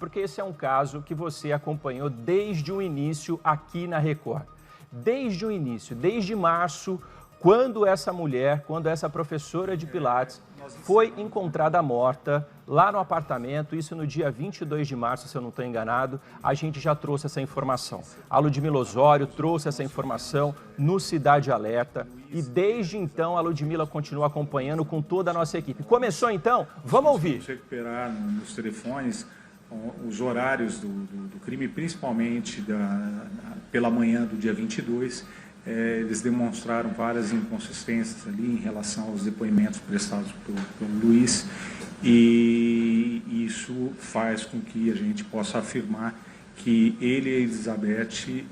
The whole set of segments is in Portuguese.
porque esse é um caso que você acompanhou desde o início aqui na Record. Desde o início, desde março, quando essa professora de Pilates foi encontrada morta lá no apartamento, isso no dia 22 de março, se eu não estou enganado, a gente já trouxe essa informação. A Ludmila Osório trouxe essa informação no Cidade Alerta e desde então a Ludmila continua acompanhando com toda a nossa equipe. Começou então? Vamos ouvir. Vamos recuperar nos telefones os horários do crime, principalmente pela manhã do dia 22, eles demonstraram várias inconsistências ali em relação aos depoimentos prestados pelo Luiz, e isso faz com que a gente possa afirmar que ele e a Elizabeth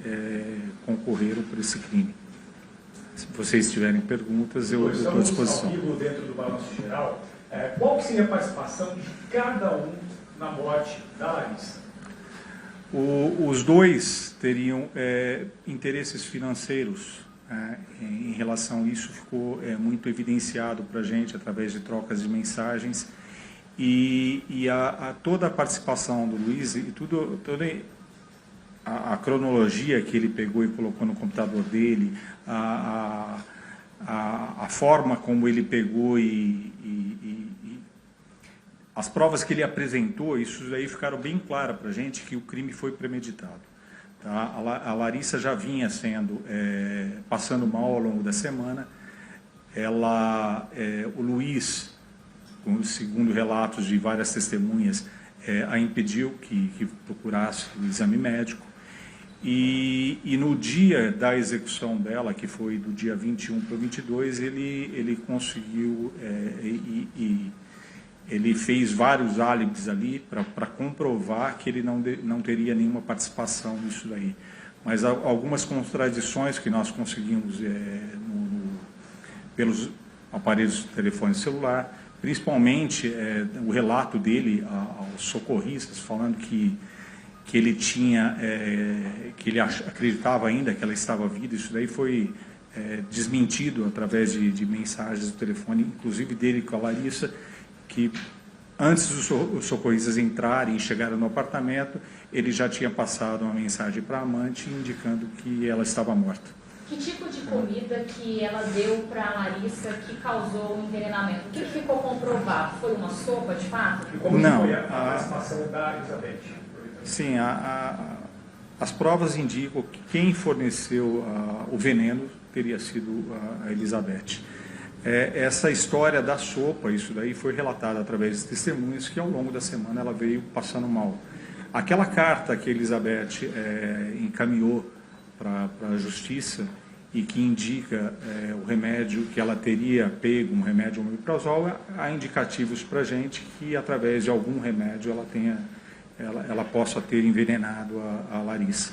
concorreram por esse crime. Se vocês tiverem perguntas, eu estou à disposição. Ao vivo dentro do balanço geral, qual seria a participação de cada um na morte da Larissa? Os dois teriam interesses financeiros em relação a isso, ficou muito evidenciado para a gente através de trocas de mensagens e toda a participação do Luiz e toda a cronologia que ele pegou e colocou no computador dele, a forma como ele pegou e as provas que ele apresentou, isso daí ficaram bem claras para a gente que o crime foi premeditado. Tá? A Larissa já vinha passando mal ao longo da semana. O Luiz, segundo relatos de várias testemunhas, a impediu que procurasse o exame médico. E no dia da execução dela, que foi do dia 21 para o 22, ele conseguiu ele fez vários álibis ali para comprovar que ele não teria nenhuma participação nisso daí. Mas algumas contradições que nós conseguimos pelos aparelhos de telefone celular, principalmente o relato dele aos socorristas, falando que ele tinha, que ele acreditava ainda que ela estava viva. Isso daí foi desmentido através de mensagens do telefone, inclusive dele com a Larissa, que antes dos socorristas entrarem e chegarem no apartamento, ele já tinha passado uma mensagem para a amante indicando que ela estava morta. Que tipo de comida que ela deu para a Larissa que causou o envenenamento? O que ficou comprovado? Foi uma sopa, de fato? E como foi a participação da Elizabeth? Sim, as provas indicam que quem forneceu o veneno teria sido a Elizabeth. Essa história da sopa, isso daí foi relatado através de testemunhas que ao longo da semana ela veio passando mal. Aquela carta que a Elizabeth encaminhou para a justiça e que indica o remédio que ela teria pego, um remédio omeprazol, há indicativos para a gente que através de algum remédio ela possa ter envenenado a Larissa.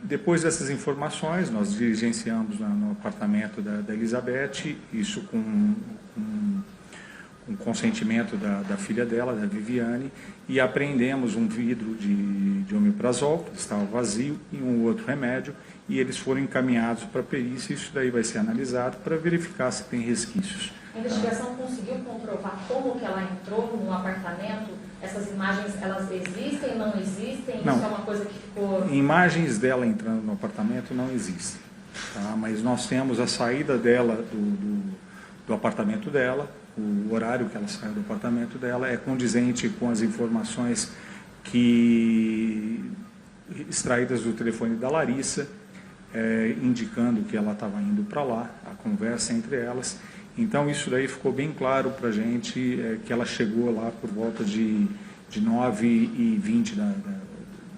Depois dessas informações, nós diligenciamos no apartamento da Elizabeth, isso com consentimento da filha dela, da Viviane, e apreendemos um vidro de omeprazol, que estava vazio, e um outro remédio, e eles foram encaminhados para a perícia. Isso daí vai ser analisado para verificar se tem resquícios. A investigação conseguiu comprovar como que ela entrou no apartamento? Essas imagens, elas existem, não existem? Não. Isso é uma coisa que ficou... Imagens dela entrando no apartamento não existem, tá? Mas nós temos a saída dela do apartamento dela, o horário que ela saiu do apartamento dela é condizente com as informações extraídas do telefone da Larissa, indicando que ela estava indo para lá, a conversa entre elas. Então isso daí ficou bem claro para a gente, que ela chegou lá por volta de 9h20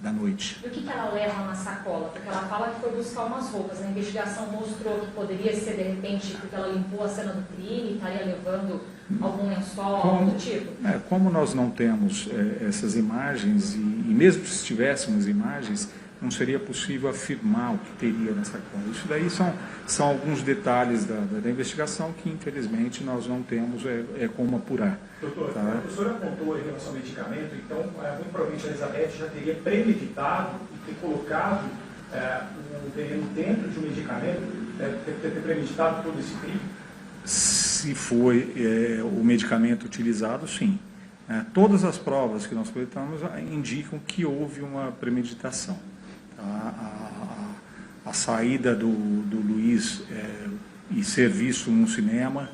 da noite. E o que ela leva na sacola? Porque ela fala que foi buscar umas roupas. A investigação mostrou que poderia ser, de repente, porque ela limpou a cena do crime e estaria levando algum lençol, algo do tipo? Como nós não temos essas imagens, e mesmo se tivéssemos imagens, não seria possível afirmar o que teria nessa sacola. Isso daí são alguns detalhes da investigação que, infelizmente, nós não temos como apurar. Doutor, tá? A professora apontou em relação ao medicamento, então, muito provavelmente a Elizabeth já teria premeditado e ter colocado o veneno dentro de um medicamento, ter premeditado todo esse crime? Se foi o medicamento utilizado, sim. Todas as provas que nós coletamos indicam que houve uma premeditação. A saída do Luiz e ser visto num cinema,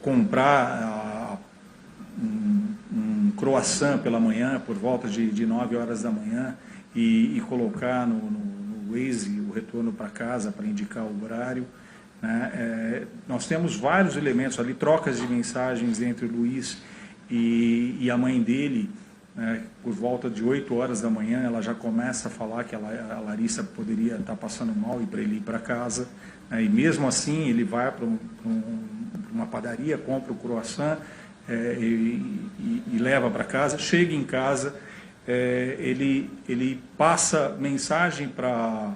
comprar um croissant pela manhã, por volta de 9 horas da manhã, e colocar no Waze o retorno para casa para indicar o horário. Nós temos vários elementos ali, trocas de mensagens entre o Luiz e a mãe dele, por volta de 8 horas da manhã, ela já começa a falar que a Larissa poderia estar passando mal e para ele ir para casa, e mesmo assim ele vai para uma padaria, compra o croissant e leva para casa. Chega em casa, ele passa mensagem para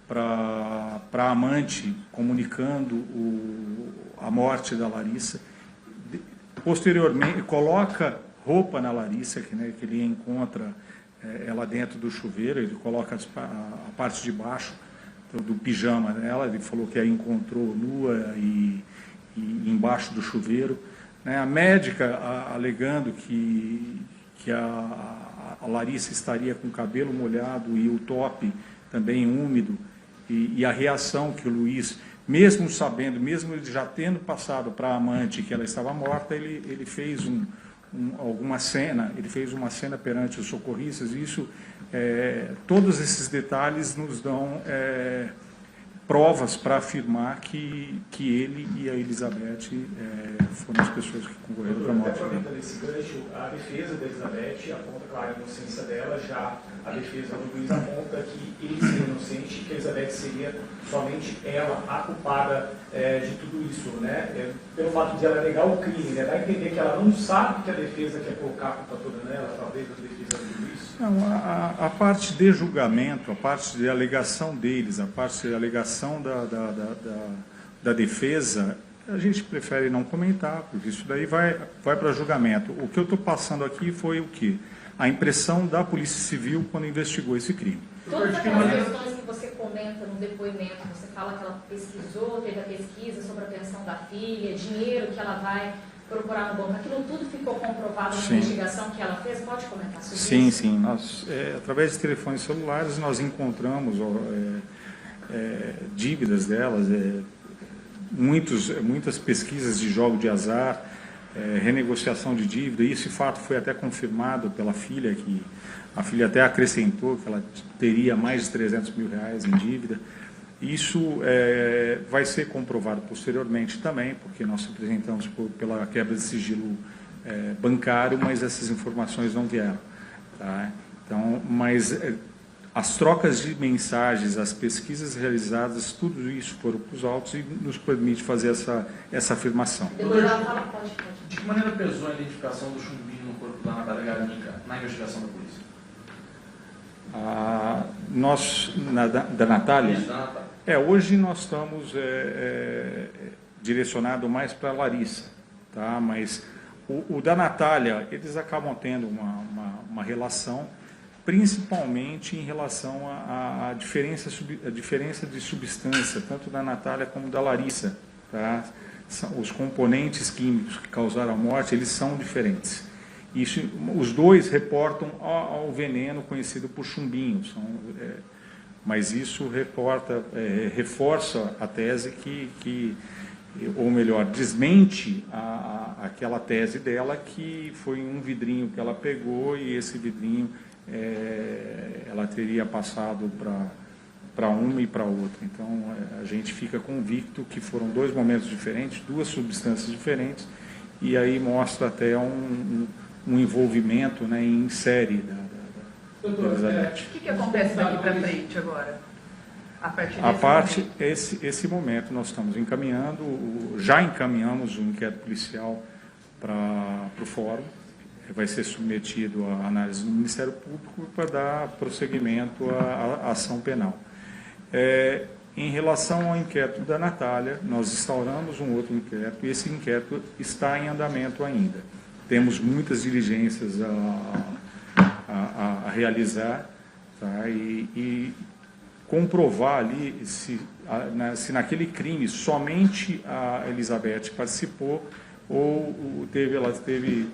a amante, comunicando a morte da Larissa. Posteriormente, coloca roupa na Larissa, que ele encontra ela dentro do chuveiro, ele coloca a parte de baixo do pijama dela, ele falou que a encontrou nua e embaixo do chuveiro. A médica alegando que a Larissa estaria com o cabelo molhado e o top também úmido, e a reação que o Luiz, mesmo sabendo, mesmo ele já tendo passado para a amante que ela estava morta, ele fez uma cena perante os socorristas. Isso, todos esses detalhes nos dão provas para afirmar que ele e a Elizabeth foram as pessoas que concorreram para a morte dele. Aproveitando esse gancho, a defesa da Elizabeth aponta, claro, a inocência dela, já a defesa do Luiz aponta que ele seria inocente e que a Elizabeth seria somente ela a culpada de tudo isso, pelo fato de ela negar o crime, dá a entender que ela não sabe que a defesa quer colocar a culpa toda nela, talvez a defesa do Luiz. Não, a parte de julgamento, a parte de alegação deles, a parte de alegação da defesa, a gente prefere não comentar, porque isso daí vai para julgamento. O que eu estou passando aqui foi o quê? A impressão da Polícia Civil quando investigou esse crime. Todas aquelas questões que você comenta no depoimento, você fala que ela pesquisou, teve a pesquisa sobre a pensão da filha, dinheiro que ela vai procurar no banco, aquilo tudo ficou comprovado na investigação que ela fez? Pode comentar sobre isso? Sim. Nós, através de telefones celulares, nós encontramos dívidas delas, muitas pesquisas de jogo de azar, renegociação de dívida. E esse fato foi até confirmado pela filha, que a filha até acrescentou que ela teria mais de 300 mil reais em dívida. Isso vai ser comprovado posteriormente também, porque nós apresentamos pela quebra de sigilo bancário, mas essas informações não vieram. Tá? Então, mas as trocas de mensagens, as pesquisas realizadas, tudo isso foram para os autos e nos permite fazer essa afirmação. De que maneira pesou a identificação do chumbinho no corpo da Natália Garnica na investigação da polícia? Da Natália? Hoje nós estamos direcionados mais para a Larissa, tá? Mas o da Natália, eles acabam tendo uma relação, principalmente em relação à diferença de substância, tanto da Natália como da Larissa, tá? Os componentes químicos que causaram a morte, eles são diferentes. Isso, os dois reportam ao veneno conhecido por chumbinho, mas isso reforça a tese ou melhor, desmente aquela tese dela, que foi um vidrinho que ela pegou e esse vidrinho ela teria passado para uma e para outra. Então, a gente fica convicto que foram dois momentos diferentes, duas substâncias diferentes, e aí mostra até um envolvimento em série da Elizabeth. O que acontece daqui para frente agora? A partir esse momento nós estamos já encaminhamos o inquérito policial para o fórum, vai ser submetido à análise do Ministério Público para dar prosseguimento à ação penal. Em relação ao inquérito da Natália, nós instauramos um outro inquérito e esse inquérito está em andamento ainda. Temos muitas diligências a realizar, tá? E comprovar ali se naquele crime somente a Elizabeth participou, ou ela teve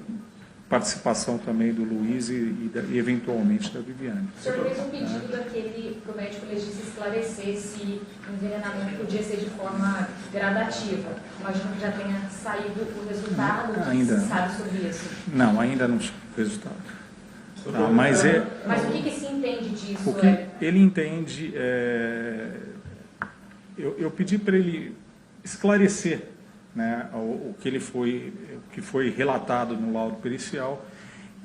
participação também do Luiz e eventualmente da Viviane. O senhor fez um pedido para o médico legista esclarecer se o envenenamento podia ser de forma gradativa. Imagino que já tenha saído o resultado, ainda se sabe sobre isso. Não, ainda não saiu o resultado. Mas o que se entende disso? O que ele entende, eu pedi para ele esclarecer, né, o que foi relatado no laudo pericial.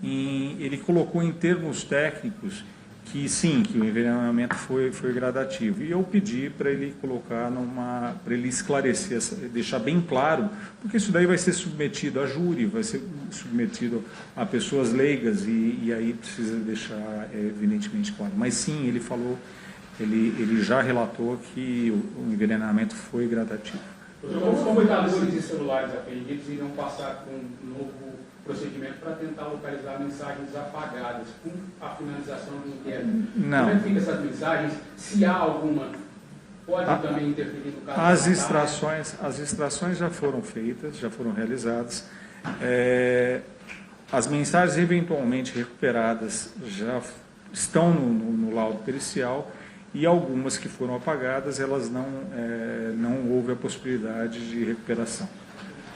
Ele colocou em termos técnicos que sim, que o envenenamento foi gradativo. E eu pedi para ele colocar para ele esclarecer, deixar bem claro, porque isso daí vai ser submetido a júri, vai ser submetido a pessoas leigas e aí precisa deixar evidentemente claro. Mas sim, ele falou, ele já relatou que o envenenamento foi gradativo. Os computadores e celulares apreendidos irão passar por um novo procedimento para tentar localizar mensagens apagadas com a finalização do inquérito. Não. Como é que fica essas mensagens? Se há alguma, pode também interferir no caso? As extrações já foram feitas, já foram realizadas. As mensagens eventualmente recuperadas já estão no laudo pericial. E algumas que foram apagadas, elas não houve a possibilidade de recuperação.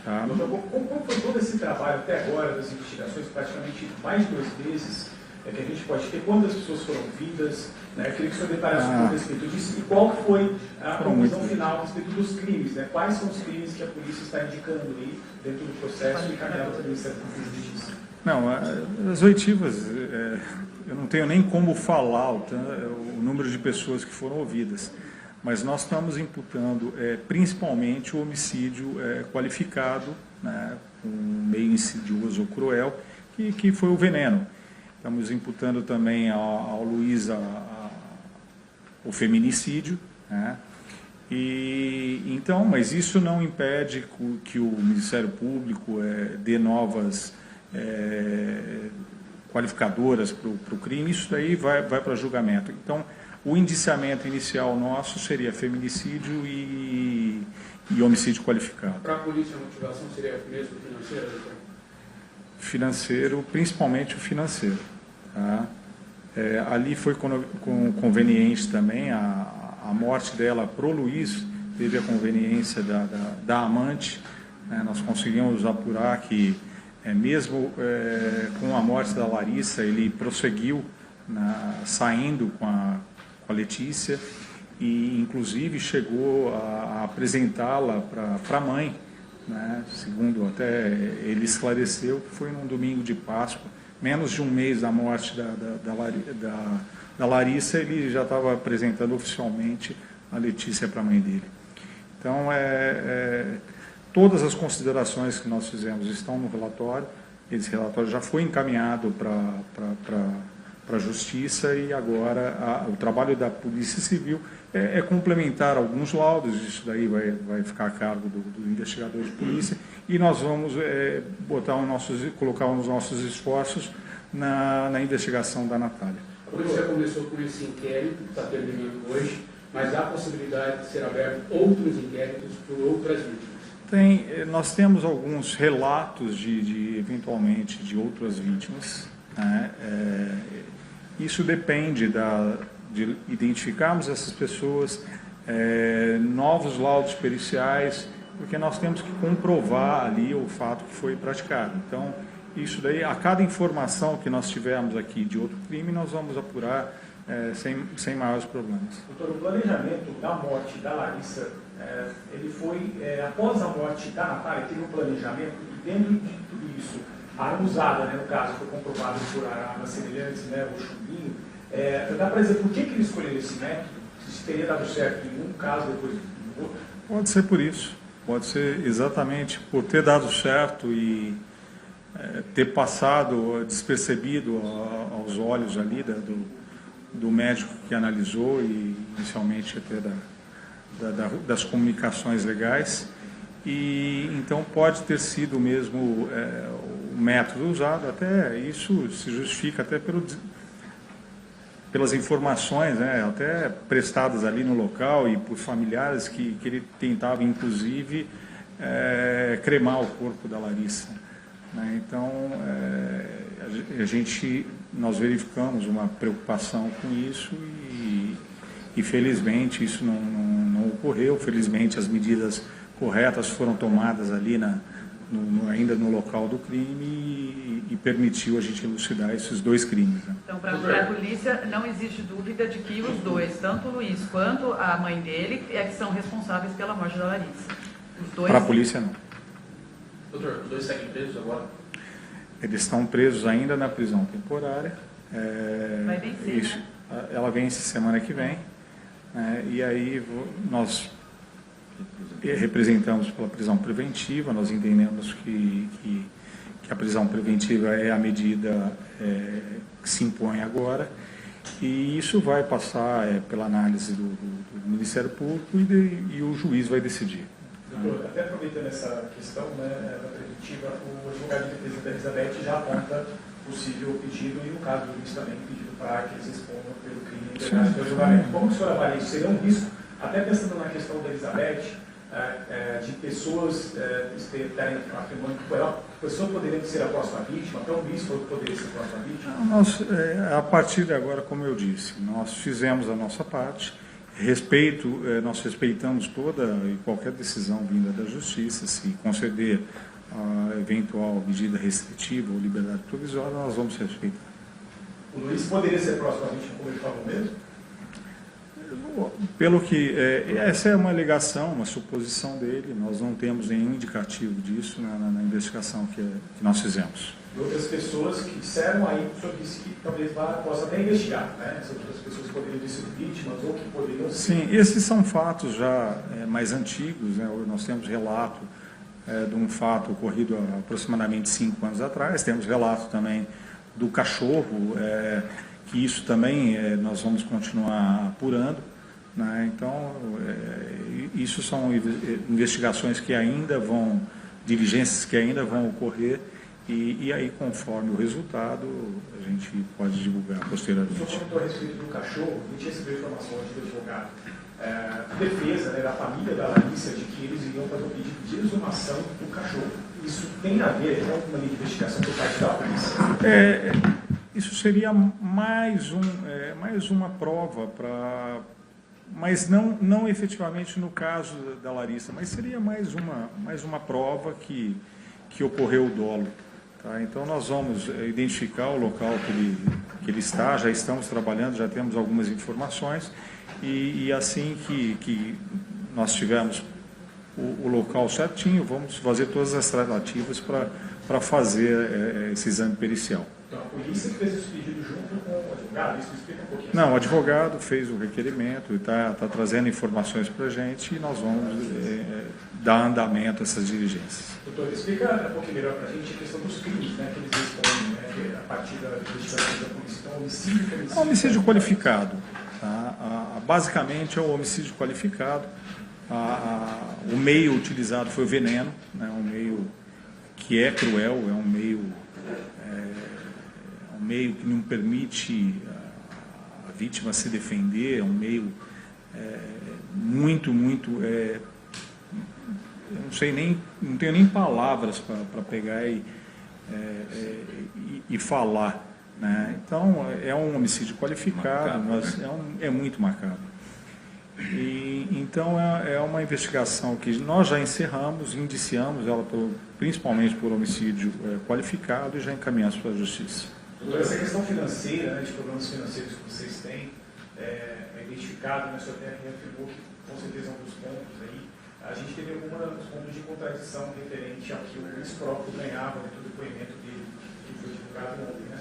Tá? Como foi todo esse trabalho até agora das investigações, praticamente mais de 2 meses, que a gente pode ter, quantas pessoas foram ouvidas, né? Eu queria que o senhor detalhasse um pouco a respeito disso, e qual foi a conclusão final a respeito dos crimes, né? Quais são os crimes que a polícia está indicando aí dentro do processo e encaminhado para o Ministério Público de Justiça? Não, as oitivas, eu não tenho nem como falar o número de pessoas que foram ouvidas, mas nós estamos imputando principalmente o homicídio qualificado, né, com meio insidioso ou cruel, que foi o veneno. Estamos imputando também ao Luiz o feminicídio, né? Então, mas isso não impede que o Ministério Público dê novas qualificadoras para o crime. Isso daí vai para julgamento. Então, o indiciamento inicial nosso seria feminicídio e homicídio qualificado. Para a polícia, a motivação seria mesmo financeira? Financeiro, principalmente o financeiro. Tá? Ali foi conveniente também a morte dela para o Luiz, teve a conveniência da amante. Nós conseguimos apurar que mesmo com a morte da Larissa, ele prosseguiu saindo com a Letícia e inclusive chegou a apresentá-la para a mãe, né? Segundo até ele esclareceu, que foi num domingo de Páscoa, menos de um mês da morte da Larissa, ele já estava apresentando oficialmente a Letícia para a mãe dele. Então, todas as considerações que nós fizemos estão no relatório. Esse relatório já foi encaminhado para a Justiça e agora o trabalho da Polícia Civil é complementar alguns laudos. Isso daí vai ficar a cargo do investigador de polícia e nós vamos colocar os nossos esforços na investigação da Natália. A polícia começou com esse inquérito que está terminando hoje, mas há a possibilidade de ser aberto outros inquéritos por outras vítimas. Nós temos alguns relatos eventualmente de outras vítimas, né? Isso depende de identificarmos essas pessoas, novos laudos periciais, porque nós temos que comprovar ali o fato que foi praticado. Então, isso daí, a cada informação que nós tivermos aqui de outro crime, nós vamos apurar sem maiores problemas. Doutor, o planejamento da morte da Larissa, ele foi, após a morte da Natália, teve um planejamento, e dentro de tudo isso, a arma usada, né, no caso, foi comprovado por armas semelhantes, né, o chumbinho, dá para dizer por que ele escolheu esse método? Se teria dado certo em um caso, depois no outro? Pode ser por isso, pode ser exatamente por ter dado certo e ter passado despercebido aos olhos ali do médico que analisou e inicialmente até das comunicações legais, e então pode ter sido mesmo o método usado. Até isso se justifica até pelas informações, né, até prestadas ali no local e por familiares que ele tentava inclusive cremar o corpo da Larissa, né? Então, nós verificamos uma preocupação com isso e felizmente isso não ocorreu. Felizmente as medidas corretas foram tomadas ali ainda no local do crime e permitiu a gente elucidar esses 2 crimes, né? Então, para a polícia, não existe dúvida de que os 2, tanto o Luiz quanto a mãe dele, que são responsáveis pela morte da Larissa. Para a polícia, não. Doutor, os 2 seguem presos agora? Eles estão presos ainda na prisão temporária. Vai vencer, isso, né? Ela vence semana que vem. E aí nós representamos pela prisão preventiva. Nós entendemos que a prisão preventiva é a medida que se impõe agora, e isso vai passar pela análise do Ministério Público e o juiz vai decidir. Doutor, até aproveitando essa questão, né, da preventiva, o advogado de defesa da Elizabeth já aponta possível pedido, e no caso do Luiz também, pedido para que eles respondam pelo crime integral do julgamento. Como que o senhor avalia isso? Seria um risco, até pensando na questão da Elizabeth, de pessoas estarem afirmando que a pessoa poderia ser a próxima vítima, até o Luiz poderia ser a próxima vítima? A partir de agora, como eu disse, nós fizemos a nossa parte. Nós respeitamos toda e qualquer decisão vinda da Justiça. Se conceder a eventual medida restritiva ou liberdade provisória, nós vamos respeitar. O Luiz poderia ser a próxima vítima, como ele falou mesmo? Pelo que essa é uma alegação, uma suposição dele, nós não temos nenhum indicativo disso na investigação que nós fizemos. E outras pessoas que disseram aí, o senhor disse que talvez possa até investigar, né? Essas outras pessoas poderiam ter sido vítimas ou que poderiam ser. Sim, esses são fatos já mais antigos, né? Nós temos relato de um fato ocorrido há aproximadamente 5 anos atrás, temos relato também do cachorro, que isso também nós vamos continuar apurando, né? Então, isso são investigações que ainda diligências que ainda vão ocorrer, e aí, conforme o resultado, a gente pode divulgar posteriormente. O senhor comentou a respeito do cachorro, a gente recebeu informação aqui do advogado, defesa, né, da família da Larissa, de que eles iriam fazer um pedido de exumação do cachorro. Isso tem a ver com alguma linha de investigação por parte da polícia? Isso seria mais uma prova mas não efetivamente no caso da Larissa, mas seria mais uma prova que ocorreu o dolo. Tá? Então nós vamos identificar o local que ele está, já estamos trabalhando, já temos algumas informações, e assim que nós tivermos o local certinho, vamos fazer todas as tratativas para fazer esse exame pericial. Então, a polícia fez esse pedido junto com o advogado, isso explica um pouquinho. Não, o advogado fez o requerimento e está trazendo informações para a gente, e nós vamos dar andamento a essas diligências. Doutor, explica um pouquinho melhor para a gente a questão dos crimes, né, que eles respondem, né, a partir da investigação da polícia. Então, homicídio... É um homicídio qualificado. Tá? Basicamente é o homicídio qualificado. O meio utilizado foi o veneno, né? Um meio que é cruel, é um meio que não permite a vítima se defender, é um meio muito, eu não tenho nem palavras para pegar e falar, né? Então é um homicídio qualificado, mas é muito macabro. Então é uma investigação que nós já encerramos, indiciamos ela principalmente por homicídio qualificado, e já encaminhamos para a Justiça. Doutor, essa questão financeira, né, de problemas financeiros que vocês têm, identificado, né, o senhor até reafirmou que com certeza é um dos pontos aí. A gente teve alguns pontos de contradição referente ao que o Luiz próprio ganhava dentro do depoimento dele, que foi divulgado ontem, né?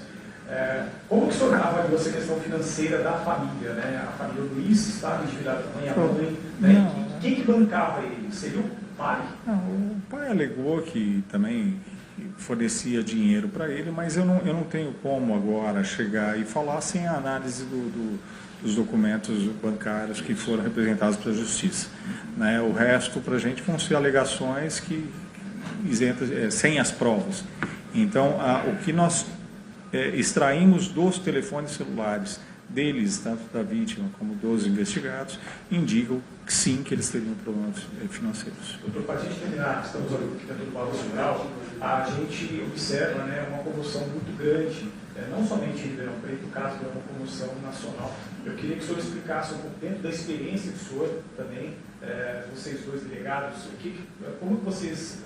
Como que o senhor avaliou essa questão financeira da família, né? A família do Luiz estava endividada também, a mãe, né? Quem que bancava ele? Seria o pai? Não, o pai alegou que também fornecia dinheiro para ele, mas eu não tenho como agora chegar e falar sem a análise dos documentos bancários que foram representados pela Justiça, né? O resto para a gente vão ser alegações isentas, sem as provas. Então, o que nós extraímos dos telefones celulares deles, tanto da vítima como dos investigados, indicam que sim, que eles teriam problemas financeiros. Doutor, para a gente terminar, estamos aqui dentro do Balanço Geral, a gente observa, né, uma comoção muito grande, não somente em Ribeirão Preto, o caso é uma comoção nacional. Eu queria que o senhor explicasse um pouco, dentro da experiência do senhor também, vocês dois delegados, como vocês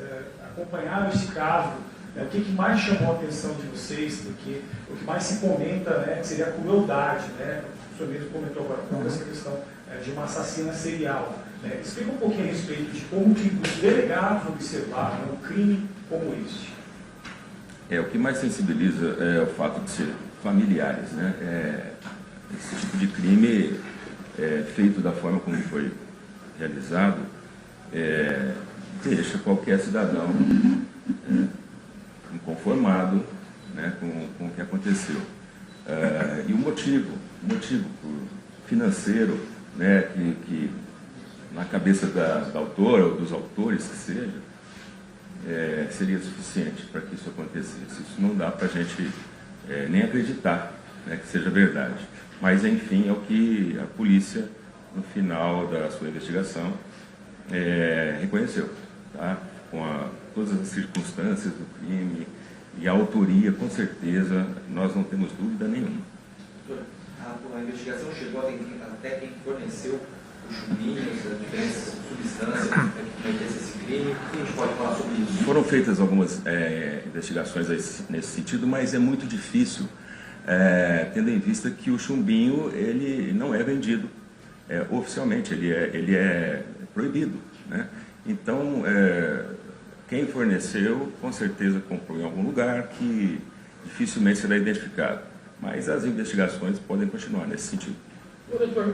acompanharam esse caso, o que mais chamou a atenção de vocês, porque o que mais se comenta, né, que seria a crueldade, né? O senhor mesmo comentou agora com essa questão de uma assassina serial. Né? Explica um pouquinho a respeito de como que os delegados observaram um crime como este. O que mais sensibiliza é o fato de ser familiares, né? Esse tipo de crime feito da forma como foi realizado deixa qualquer cidadão inconformado, né, com o que aconteceu. E o motivo financeiro, né, que na cabeça da autora ou dos autores que seja, seria suficiente para que isso acontecesse. Isso não dá para a gente nem acreditar, né, que seja verdade. Mas, enfim, é o que a polícia, no final da sua investigação, reconheceu, tá? Com todas as circunstâncias do crime e a autoria, com certeza, nós não temos dúvida nenhuma. A investigação chegou até quem forneceu os chumbinhos, as diferentes substâncias que cometesse esse crime. O que a gente pode falar sobre isso? Foram feitas algumas investigações nesse sentido, mas é muito difícil, tendo em vista que o chumbinho ele não é vendido oficialmente, ele é proibido, né? Então, quem forneceu, com certeza comprou em algum lugar que dificilmente será identificado. Mas as investigações podem continuar nesse sentido. Doutor,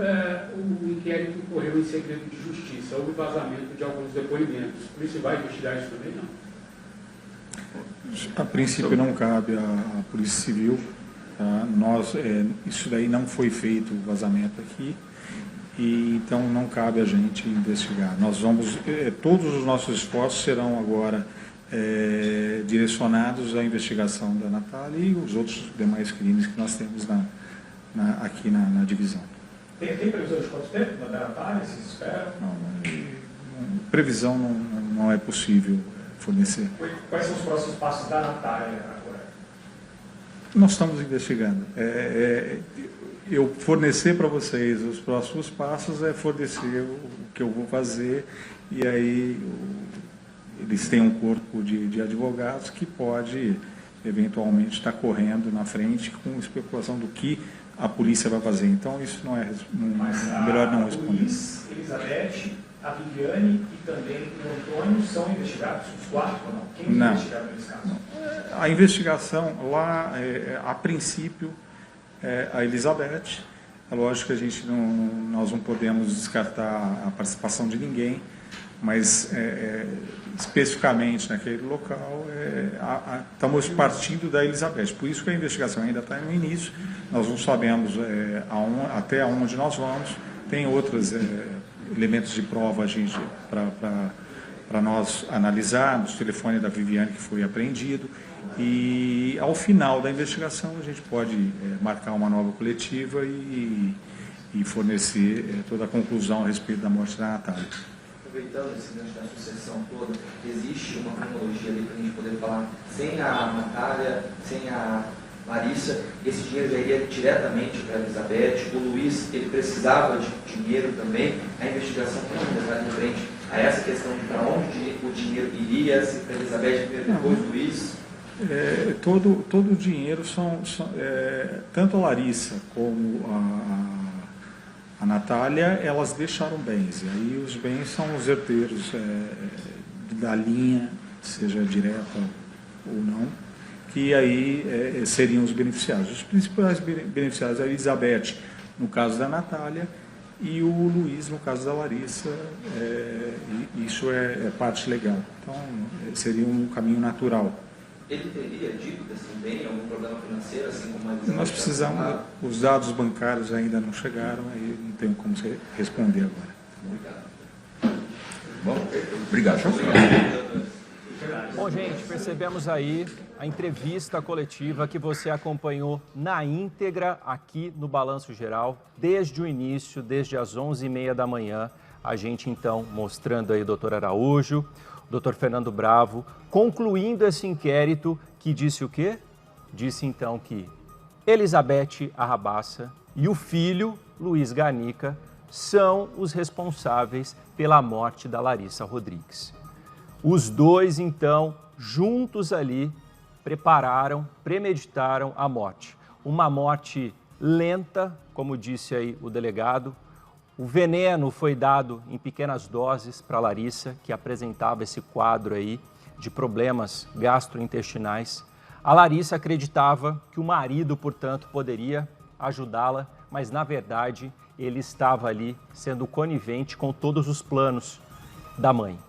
o inquérito ocorreu em segredo de justiça. Houve vazamento de alguns depoimentos. A polícia vai investigar isso também, não? A princípio não cabe à Polícia Civil. Tá? Isso daí não foi feito o vazamento aqui. E, então não cabe a gente investigar. Nós vamos, todos os nossos esforços serão agora direcionados à investigação da Natália e os outros demais crimes que nós temos aqui na divisão. Tem previsão de quanto tempo da Natália? Vocês esperam? Previsão não é possível fornecer. Quais são os próximos passos da Natália agora? Nós estamos investigando. Eu fornecer para vocês os próximos passos é fornecer o que eu vou fazer e aí eles têm um corpo de advogados que pode eventualmente estar correndo na frente com especulação do que a polícia vai fazer. Então isso não é melhor não responder. Luiz, Elizabeth, a Viviane e também o Antônio são investigados, os quatro ou não? Quem é investigado nesse caso? Não. A investigação lá, a princípio, a Elizabeth. É lógico que nós não podemos descartar a participação de ninguém, mas especificamente naquele local estamos partindo da Elizabeth. Por isso que a investigação ainda está no início, nós não sabemos até onde nós vamos. Tem outros elementos de prova para nós analisarmos, o telefone da Viviane que foi apreendido. E ao final da investigação a gente pode marcar uma nova coletiva e fornecer toda a conclusão a respeito da morte da Natália. Aproveitando esse gancho da sucessão toda, existe uma cronologia ali para a gente poder falar, sem a Natália, sem a Larissa, esse dinheiro já iria diretamente para a Elizabeth, o Luiz, ele precisava de dinheiro também, a investigação foi ainda em frente a essa questão de para onde o dinheiro iria, se para a Elizabeth primeiro, depois o Luiz. Todo o dinheiro tanto a Larissa como a Natália, elas deixaram bens, e aí os bens são os herdeiros da linha, seja direta ou não, que aí seriam os beneficiários. Os principais beneficiários, a Elizabeth, no caso da Natália, e o Luiz, no caso da Larissa, isso é parte legal. Então, seria um caminho natural. Ele teria dívidas também, algum problema financeiro, assim como a Elizabeth? Nós precisamos, os dados bancários ainda não chegaram, aí não tenho como responder agora. Obrigado. Bom, obrigado. Bom, gente, percebemos aí a entrevista coletiva que você acompanhou na íntegra aqui no Balanço Geral, desde o início, desde as 11h30 da manhã. A gente, então, mostrando aí o doutor Araújo, o doutor Fernando Bravo, concluindo esse inquérito que disse o quê? Disse, então, que Elizabeth Arrabaça e o filho, Luiz Garnica, são os responsáveis pela morte da Larissa Rodrigues. Os dois, então, juntos ali, premeditaram a morte. Uma morte lenta, como disse aí o delegado. O veneno foi dado em pequenas doses para Larissa, que apresentava esse quadro aí de problemas gastrointestinais. A Larissa acreditava que o marido, portanto, poderia ajudá-la, mas, na verdade, ele estava ali sendo conivente com todos os planos da mãe.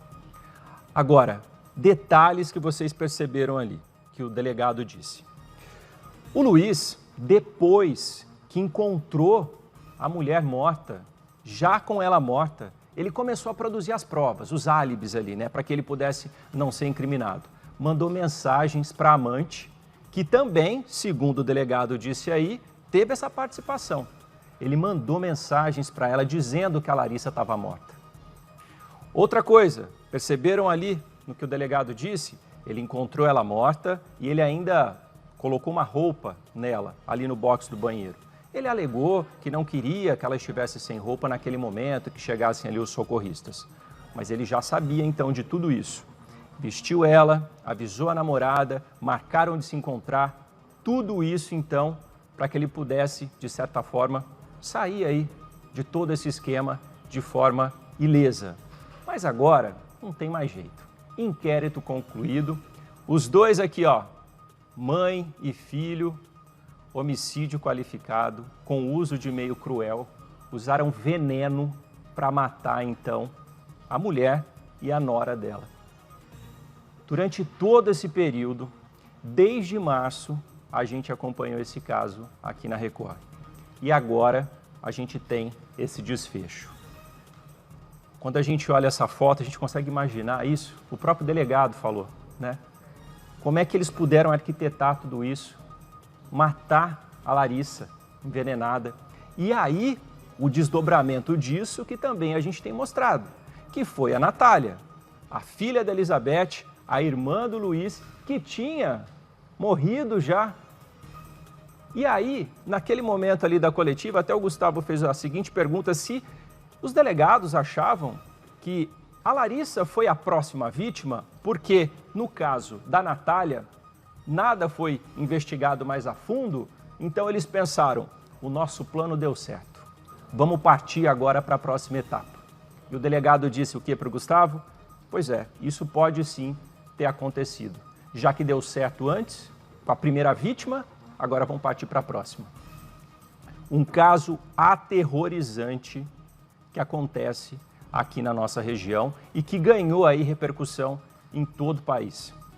Agora, detalhes que vocês perceberam ali, que o delegado disse. O Luiz, depois que encontrou a mulher morta, já com ela morta, ele começou a produzir as provas, os álibis ali, né, para que ele pudesse não ser incriminado. Mandou mensagens para a amante, que também, segundo o delegado disse aí, teve essa participação. Ele mandou mensagens para ela dizendo que a Larissa estava morta. Outra coisa, perceberam ali no que o delegado disse? Ele encontrou ela morta e ele ainda colocou uma roupa nela, ali no box do banheiro. Ele alegou que não queria que ela estivesse sem roupa naquele momento, que chegassem ali os socorristas. Mas ele já sabia então de tudo isso. Vestiu ela, avisou a namorada, marcaram de se encontrar, tudo isso então para que ele pudesse, de certa forma, sair aí de todo esse esquema de forma ilesa. Mas agora não tem mais jeito. Inquérito concluído. Os dois aqui, ó, mãe e filho, homicídio qualificado, com uso de meio cruel, usaram veneno para matar, então, a mulher e a nora dela. Durante todo esse período, desde março, a gente acompanhou esse caso aqui na Record. E agora a gente tem esse desfecho. Quando a gente olha essa foto, a gente consegue imaginar isso. O próprio delegado falou, né? Como é que eles puderam arquitetar tudo isso, matar a Larissa envenenada? E aí, o desdobramento disso que também a gente tem mostrado, que foi a Natália, a filha da Elizabeth, a irmã do Luiz, que tinha morrido já. E aí, naquele momento ali da coletiva, até o Gustavo fez a seguinte pergunta, se os delegados achavam que a Larissa foi a próxima vítima, porque no caso da Natália, nada foi investigado mais a fundo, então eles pensaram, o nosso plano deu certo, vamos partir agora para a próxima etapa. E o delegado disse o que para o Gustavo? Pois é, isso pode sim ter acontecido. Já que deu certo antes, com a primeira vítima, agora vamos partir para a próxima. Um caso aterrorizante que acontece aqui na nossa região e que ganhou aí repercussão em todo o país.